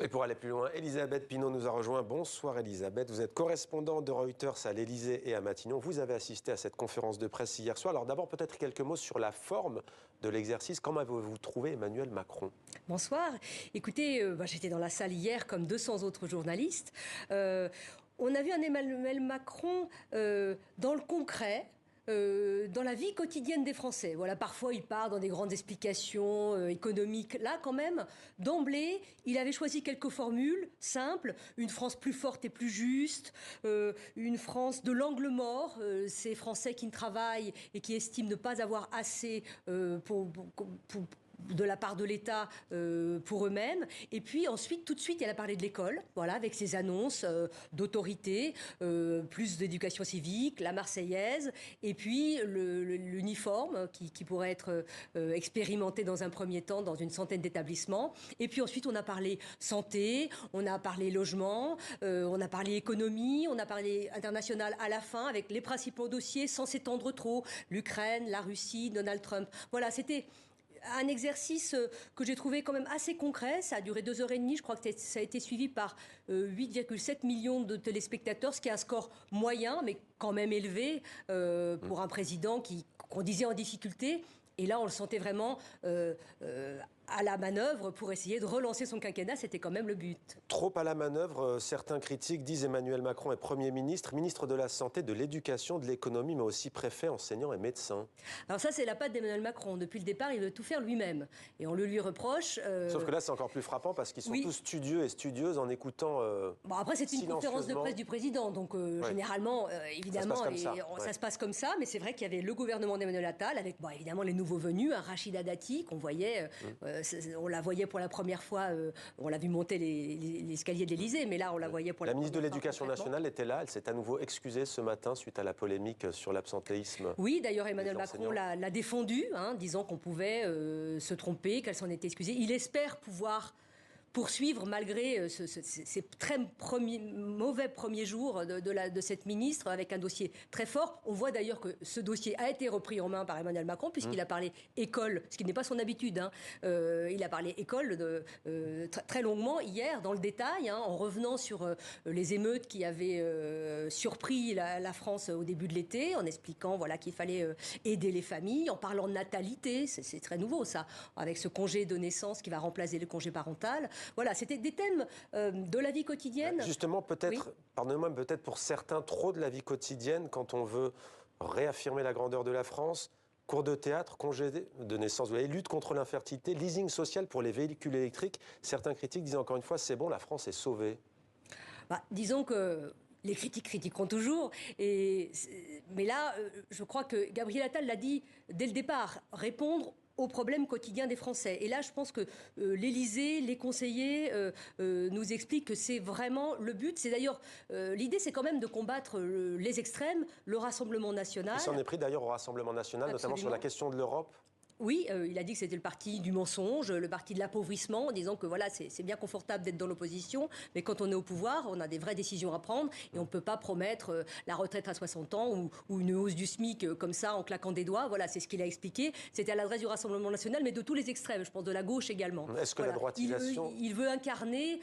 Et pour aller plus loin, Elisabeth Pinault nous a rejoint. Bonsoir Elisabeth, vous êtes correspondante de Reuters à l'Élysée et à Matignon. Vous avez assisté à cette conférence de presse hier soir. Alors d'abord peut-être quelques mots sur la forme de l'exercice. Comment avez-vous trouvé Emmanuel Macron? Bonsoir. Écoutez, j'étais dans la salle hier comme 200 autres journalistes. On a vu un Emmanuel Macron dans le concret. Dans la vie quotidienne des Français. Voilà, parfois il part dans des grandes explications économiques. Là, quand même, d'emblée, il avait choisi quelques formules simples. Une France plus forte et plus juste, une France de l'angle mort, ces Français qui ne travaillent et qui estiment ne pas avoir assez de la part de l'État pour eux-mêmes. Et puis ensuite, tout de suite, elle a parlé de l'école, voilà, avec ses annonces d'autorité, plus d'éducation civique, la Marseillaise, et puis l'uniforme qui pourrait être expérimenté dans un premier temps dans une centaine d'établissements. Et puis ensuite, on a parlé santé, on a parlé logement, on a parlé économie, on a parlé international à la fin, avec les principaux dossiers sans s'étendre trop, l'Ukraine, la Russie, Donald Trump. Voilà, c'était un exercice que j'ai trouvé quand même assez concret. Ça a duré 2h30. Je crois que ça a été suivi par 8,7 millions de téléspectateurs, ce qui est un score moyen, mais quand même élevé pour un président qu'on disait en difficulté. Et là, on le sentait vraiment à la manœuvre pour essayer de relancer son quinquennat. C'était quand même le but. Trop à la manœuvre, certains critiques disent Emmanuel Macron est Premier ministre, ministre de la Santé, de l'Éducation, de l'Économie, mais aussi préfet, enseignant et médecin. Alors ça, c'est la patte d'Emmanuel Macron. Depuis le départ, il veut tout faire lui-même. Et on le lui reproche. Sauf que là, c'est encore plus frappant parce qu'ils sont tous studieux et studieuses en écoutant Bon, après, c'est une conférence de presse du président. Donc, généralement, évidemment, ça se passe comme ça. Mais c'est vrai qu'il y avait le gouvernement d'Emmanuel Attal avec, évidemment, les nouveaux venus, Rachida Dati, qu'on voyait... on la voyait pour la première fois, on l'a vu monter l'escalier de l'Élysée, mais là, on la voyait pour la première fois. La ministre de l'Éducation nationale était là, elle s'est à nouveau excusée ce matin suite à la polémique sur l'absentéisme. Oui, d'ailleurs, Emmanuel Macron l'a défendu, disant qu'on pouvait se tromper, qu'elle s'en était excusée. Il espère pouvoir poursuivre malgré ces très mauvais premiers jours de cette ministre avec un dossier très fort. On voit d'ailleurs que ce dossier a été repris en main par Emmanuel Macron puisqu'il a parlé école, ce qui n'est pas son habitude. Il a parlé école très longuement hier dans le détail, en revenant sur les émeutes qui avaient surpris la France au début de l'été, en expliquant qu'il fallait aider les familles, en parlant de natalité, c'est très nouveau ça, avec ce congé de naissance qui va remplacer le congé parental. Voilà, c'était des thèmes de la vie quotidienne. Justement, peut-être, pardonnez-moi, peut-être pour certains, trop de la vie quotidienne quand on veut réaffirmer la grandeur de la France. Cours de théâtre, congé de naissance, vous voyez, lutte contre l'infertilité, leasing social pour les véhicules électriques. Certains critiques disent encore une fois, c'est bon, la France est sauvée. Disons que... Les critiques critiqueront toujours. Mais là, je crois que Gabriel Attal l'a dit dès le départ, répondre aux problèmes quotidiens des Français. Et là, je pense que l'Élysée, les conseillers nous expliquent que c'est vraiment le but. C'est d'ailleurs, l'idée, c'est quand même de combattre les extrêmes, le Rassemblement national. Il s'en est pris d'ailleurs au Rassemblement national, notamment sur la question de l'Europe. Oui, il a dit que c'était le parti du mensonge, le parti de l'appauvrissement, en disant que voilà, c'est bien confortable d'être dans l'opposition, mais quand on est au pouvoir, on a des vraies décisions à prendre et on ne peut pas promettre la retraite à 60 ans ou une hausse du SMIC comme ça en claquant des doigts. Voilà, c'est ce qu'il a expliqué. C'était à l'adresse du Rassemblement national, mais de tous les extrêmes, je pense de la gauche également. Est-ce que la droitisation... Il veut incarner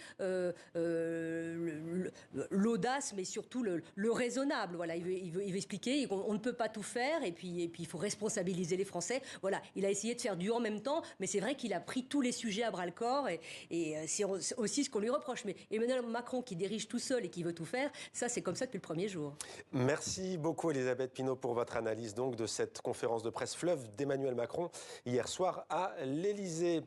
l'audace, mais surtout le raisonnable. Voilà, il veut expliquer qu'on ne peut pas tout faire et puis il faut responsabiliser les Français. Voilà, il a essayé de faire du en même temps, mais c'est vrai qu'il a pris tous les sujets à bras-le-corps et c'est aussi ce qu'on lui reproche. Mais Emmanuel Macron qui dirige tout seul et qui veut tout faire, ça c'est comme ça depuis le premier jour. Merci beaucoup Elisabeth Pinault pour votre analyse donc de cette conférence de presse fleuve d'Emmanuel Macron hier soir à l'Élysée.